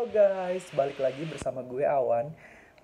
Guys, balik lagi bersama gue Awan.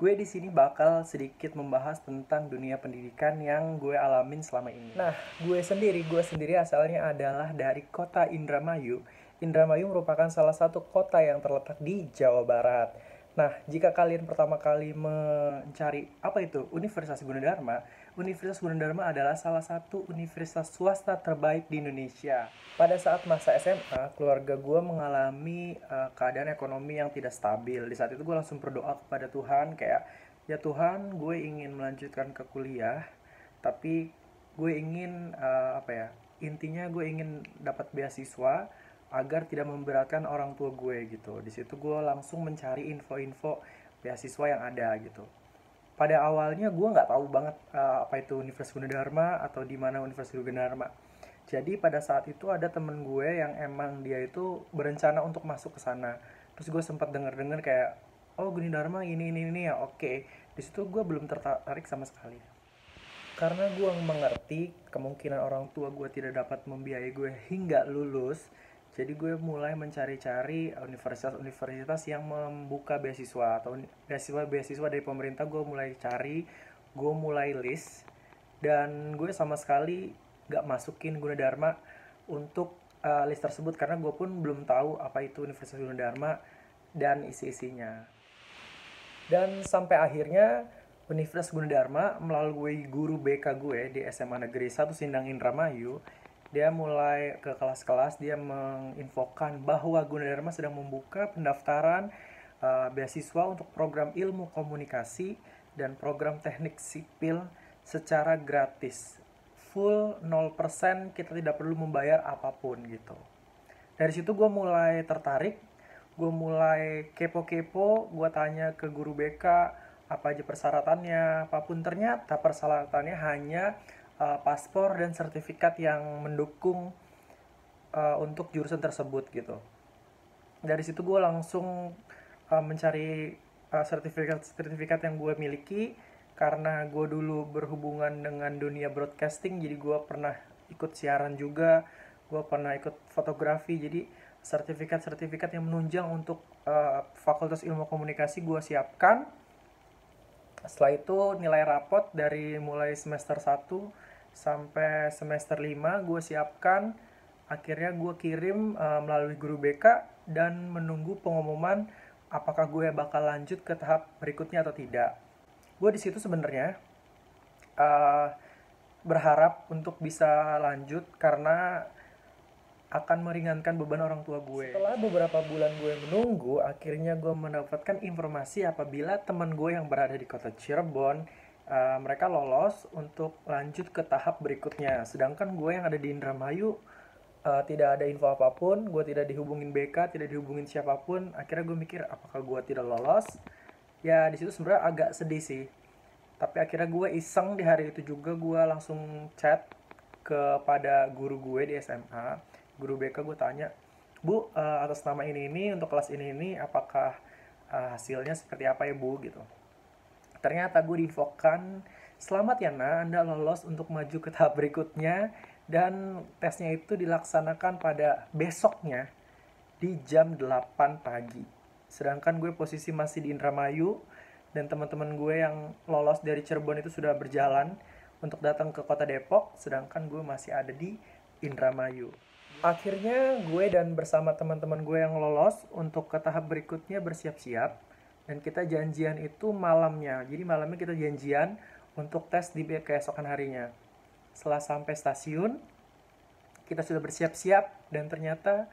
Gue di sini bakal sedikit membahas tentang dunia pendidikan yang gue alamin selama ini. Nah, gue sendiri asalnya adalah dari kota Indramayu. Indramayu merupakan salah satu kota yang terletak di Jawa Barat. Nah, jika kalian pertama kali mencari apa itu Universitas Gunadarma, Universitas Gunadarma adalah salah satu universitas swasta terbaik di Indonesia. Pada saat masa SMA, keluarga gue mengalami keadaan ekonomi yang tidak stabil. Di saat itu gue langsung berdoa kepada Tuhan kayak, ya Tuhan, gue ingin melanjutkan ke kuliah, tapi gue ingin intinya gue ingin dapat beasiswa agar tidak memberatkan orang tua gue gitu. Di situ gue langsung mencari info-info beasiswa yang ada gitu. Pada awalnya gue nggak tahu banget apa itu Universitas Gunadarma atau di mana Universitas Gunadarma. Jadi pada saat itu ada temen gue yang emang dia itu berencana untuk masuk ke sana. Terus gue sempat denger-denger kayak, oh Gunadarma ini ya, oke. Di situ gue belum tertarik sama sekali. Karena gue mengerti kemungkinan orang tua gue tidak dapat membiayai gue hingga lulus, jadi gue mulai mencari-cari universitas-universitas yang membuka beasiswa atau beasiswa dari pemerintah. Gue mulai cari, gue mulai list, dan gue sama sekali gak masukin Gunadarma untuk list tersebut karena gue pun belum tahu apa itu Universitas Gunadarma dan isi-isinya. Dan sampai akhirnya Universitas Gunadarma melalui guru BK gue di SMA Negeri 1 Sindang Indramayu, dia mulai ke kelas-kelas, dia menginfokan bahwa Gunadarma sedang membuka pendaftaran beasiswa untuk program ilmu komunikasi dan program teknik sipil secara gratis. Full 0%, kita tidak perlu membayar apapun gitu. Dari situ gue mulai tertarik, gue mulai kepo-kepo, gue tanya ke guru BK apa aja persyaratannya, apapun. Ternyata persyaratannya hanya paspor dan sertifikat yang mendukung untuk jurusan tersebut gitu. Dari situ gue langsung mencari sertifikat-sertifikat yang gue miliki. Karena gue dulu berhubungan dengan dunia broadcasting, jadi gue pernah ikut siaran juga, gue pernah ikut fotografi. Jadi sertifikat-sertifikat yang menunjang untuk Fakultas Ilmu Komunikasi gue siapkan. Setelah itu nilai rapot dari mulai semester 1 sampai semester 5 gue siapkan. Akhirnya gue kirim melalui guru BK dan menunggu pengumuman apakah gue bakal lanjut ke tahap berikutnya atau tidak. Gue di situ sebenarnya berharap untuk bisa lanjut karena akan meringankan beban orang tua gue. Setelah beberapa bulan gue menunggu, akhirnya gue mendapatkan informasi apabila teman gue yang berada di kota Cirebon, mereka lolos untuk lanjut ke tahap berikutnya. Sedangkan gue yang ada di Indramayu, tidak ada info apapun, gue tidak dihubungin BK, tidak dihubungin siapapun. Akhirnya gue mikir, apakah gue tidak lolos? Ya di situ sebenarnya agak sedih sih. Tapi akhirnya gue iseng di hari itu juga, gue langsung chat kepada guru gue di SMA, guru BK. Gue tanya, Bu, atas nama ini untuk kelas ini apakah hasilnya seperti apa ya Bu gitu. Ternyata gue diinfokan, selamat ya Nak, Anda lolos untuk maju ke tahap berikutnya, dan tesnya itu dilaksanakan pada besoknya di jam 8 pagi. Sedangkan gue posisi masih di Indramayu, dan teman-teman gue yang lolos dari Cirebon itu sudah berjalan untuk datang ke kota Depok, sedangkan gue masih ada di Indramayu. Akhirnya gue dan bersama teman-teman gue yang lolos untuk ke tahap berikutnya bersiap-siap, dan kita janjian itu malamnya. Jadi malamnya kita janjian untuk tes di keesokan harinya. Setelah sampai stasiun, kita sudah bersiap-siap, dan ternyata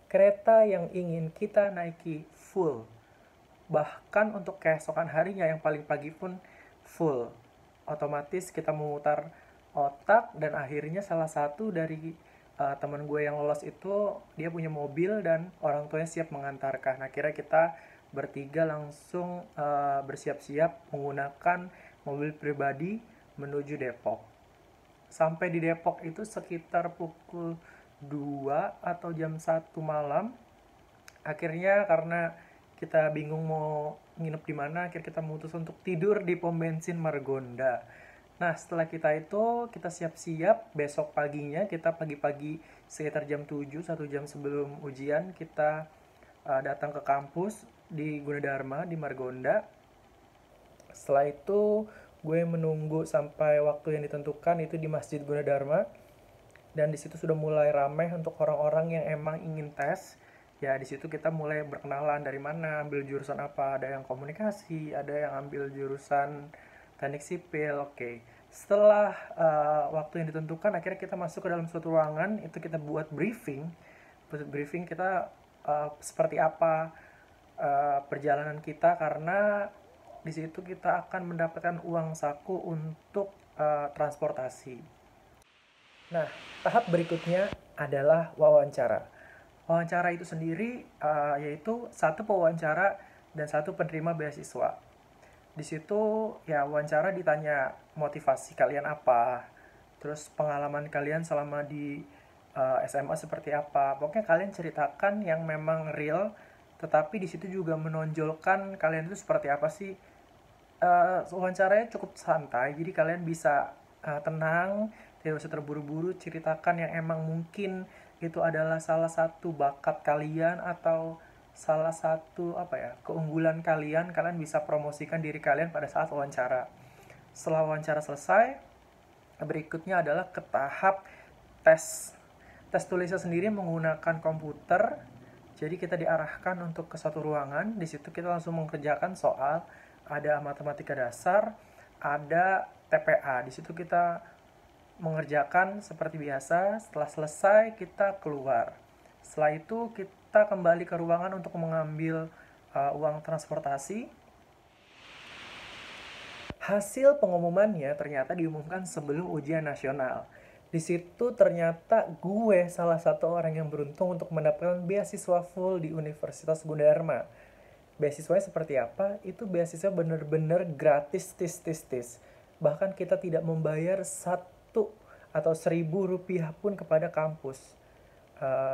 kereta yang ingin kita naiki full. Bahkan untuk keesokan harinya yang paling pagi pun full. Otomatis kita memutar otak, dan akhirnya salah satu dari teman gue yang lolos itu, dia punya mobil dan orang tuanya siap mengantarkan. Akhirnya kita bertiga langsung bersiap-siap menggunakan mobil pribadi menuju Depok. Sampai di Depok itu sekitar pukul 2 atau jam 1 malam. Akhirnya karena kita bingung mau nginep di mana, akhirnya kita memutuskan untuk tidur di pom bensin Margonda. Nah, setelah kita siap-siap, besok paginya kita pagi-pagi sekitar jam 7, 1 jam sebelum ujian, kita datang ke kampus di Gunadarma di Margonda. Setelah itu gue menunggu sampai waktu yang ditentukan itu di Masjid Gunadarma, dan di situ sudah mulai ramai untuk orang-orang yang emang ingin tes. Ya di situ kita mulai berkenalan dari mana, ambil jurusan apa, ada yang komunikasi, ada yang ambil jurusan teknik sipil. Oke. Setelah waktu yang ditentukan, akhirnya kita masuk ke dalam suatu ruangan, itu kita buat briefing. Kita seperti apa perjalanan kita, karena di situ kita akan mendapatkan uang saku untuk transportasi. Nah, tahap berikutnya adalah wawancara. Wawancara itu sendiri yaitu satu pewawancara dan satu penerima beasiswa. Di situ ya wawancara ditanya motivasi kalian apa, terus pengalaman kalian selama di SMA seperti apa. Pokoknya kalian ceritakan yang memang real, tetapi di situ juga menonjolkan kalian itu seperti apa sih. Wawancaranya cukup santai, jadi kalian bisa tenang, tidak usah terburu-buru, ceritakan yang emang mungkin itu adalah salah satu bakat kalian atau salah satu keunggulan kalian. Kalian bisa promosikan diri kalian pada saat wawancara. Setelah wawancara selesai, berikutnya adalah ke tahap tes. Tes tulisnya sendiri menggunakan komputer. Jadi kita diarahkan untuk ke satu ruangan. Di situ kita langsung mengerjakan soal. Ada matematika dasar, ada TPA. Di situ kita mengerjakan seperti biasa. Setelah selesai kita keluar. Setelah itu kita kembali ke ruangan untuk mengambil uang transportasi. Hasil pengumumannya ternyata diumumkan sebelum ujian nasional. Di situ ternyata gue salah satu orang yang beruntung untuk mendapatkan beasiswa full di Universitas Gunadarma. Beasiswanya seperti apa? Itu beasiswa bener-bener gratis, tis. Bahkan kita tidak membayar 1 atau 1.000 rupiah pun kepada kampus.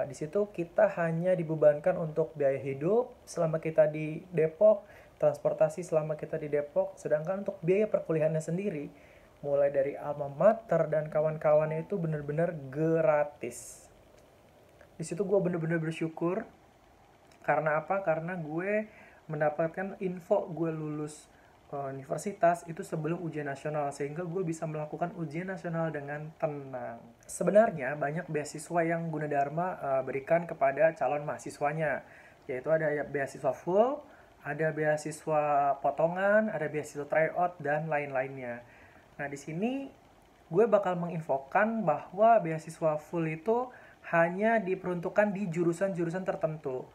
Di situ kita hanya dibebankan untuk biaya hidup selama kita di Depok, transportasi selama kita di Depok, sedangkan untuk biaya perkuliahannya sendiri, mulai dari alma mater dan kawan-kawannya itu bener-bener gratis. Di situ gue bener-bener bersyukur. Karena apa? Karena gue mendapatkan info gue lulus universitas itu sebelum ujian nasional, sehingga gue bisa melakukan ujian nasional dengan tenang. Sebenarnya banyak beasiswa yang Gunadarma berikan kepada calon mahasiswanya, yaitu ada beasiswa full, ada beasiswa potongan, ada beasiswa tryout, dan lain-lainnya. Nah, di sini gue bakal menginfokan bahwa beasiswa full itu hanya diperuntukkan di jurusan-jurusan tertentu.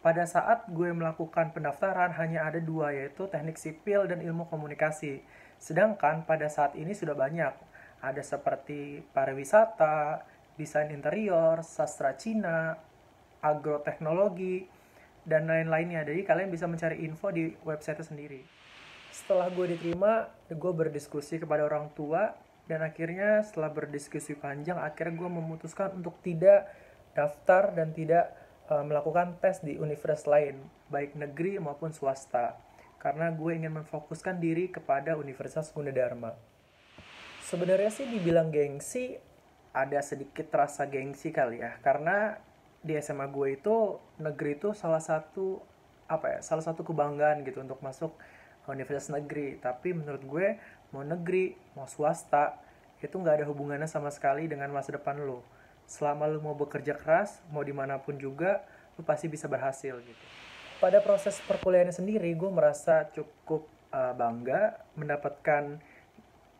Pada saat gue melakukan pendaftaran hanya ada 2, yaitu teknik sipil dan ilmu komunikasi. Sedangkan pada saat ini sudah banyak. Ada seperti pariwisata, desain interior, sastra Cina, agroteknologi, dan lain-lainnya. Jadi kalian bisa mencari info di website sendiri. Setelah gue diterima, gue berdiskusi kepada orang tua, dan akhirnya setelah berdiskusi panjang, akhirnya gue memutuskan untuk tidak daftar dan tidak melakukan tes di universitas lain, baik negeri maupun swasta, karena gue ingin memfokuskan diri kepada Universitas Gunadarma. Sebenarnya sih dibilang gengsi, ada sedikit rasa gengsi kali ya, karena di SMA gue itu negeri itu salah satu kebanggaan gitu untuk masuk universitas negeri. Tapi menurut gue mau negeri mau swasta itu nggak ada hubungannya sama sekali dengan masa depan lo. Selama lu mau bekerja keras, mau dimanapun juga, lu pasti bisa berhasil gitu. Pada proses perkuliahannya sendiri, gue merasa cukup bangga mendapatkan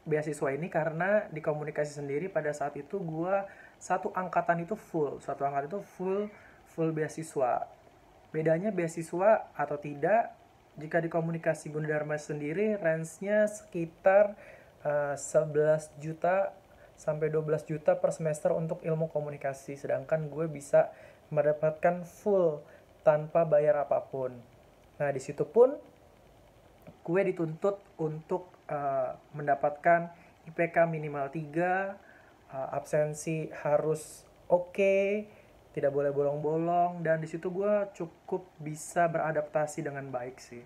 beasiswa ini, karena di komunikasi sendiri pada saat itu gue satu angkatan itu full beasiswa. Bedanya beasiswa atau tidak, jika di komunikasi Gunadarma sendiri range-nya sekitar 11 juta sampai 12 juta per semester untuk ilmu komunikasi, sedangkan gue bisa mendapatkan full tanpa bayar apapun. Nah, di situ pun gue dituntut untuk mendapatkan IPK minimal 3, absensi harus oke, tidak boleh bolong-bolong, dan di situ gue cukup bisa beradaptasi dengan baik sih.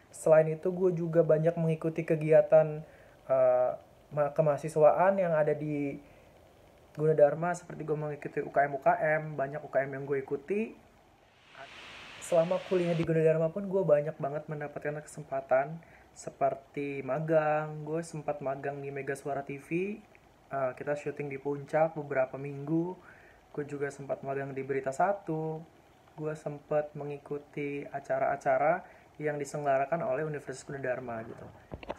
Selain itu gue juga banyak mengikuti kegiatan kemahasiswaan yang ada di Gunadarma, seperti gue mengikuti UKM, banyak UKM yang gue ikuti. Selama kuliah di Gunadarma pun gue banyak banget mendapatkan kesempatan seperti magang. Gue sempat magang di Mega Suara TV. Kita syuting di Puncak beberapa minggu. Gue juga sempat magang di Berita Satu. Gue sempat mengikuti acara-acara yang diselenggarakan oleh Universitas Gunadarma gitu.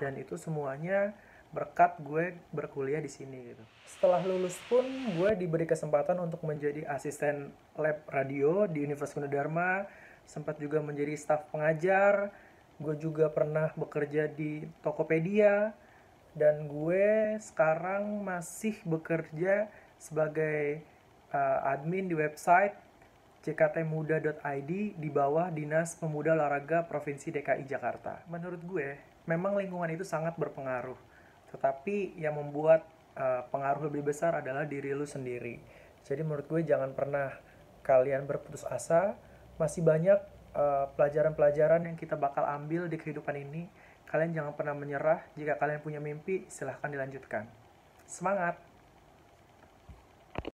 Dan itu semuanya berkat gue berkuliah di sini gitu. Setelah lulus pun gue diberi kesempatan untuk menjadi asisten lab radio di Universitas Gunadarma, sempat juga menjadi staf pengajar. Gue juga pernah bekerja di Tokopedia, dan gue sekarang masih bekerja sebagai admin di website jktmuda.id di bawah Dinas Pemuda Olahraga Provinsi DKI Jakarta. Menurut gue, memang lingkungan itu sangat berpengaruh, tetapi yang membuat pengaruh lebih besar adalah diri lu sendiri. Jadi menurut gue jangan pernah kalian berputus asa. Masih banyak pelajaran-pelajaran yang kita bakal ambil di kehidupan ini. Kalian jangan pernah menyerah. Jika kalian punya mimpi, silahkan dilanjutkan. Semangat!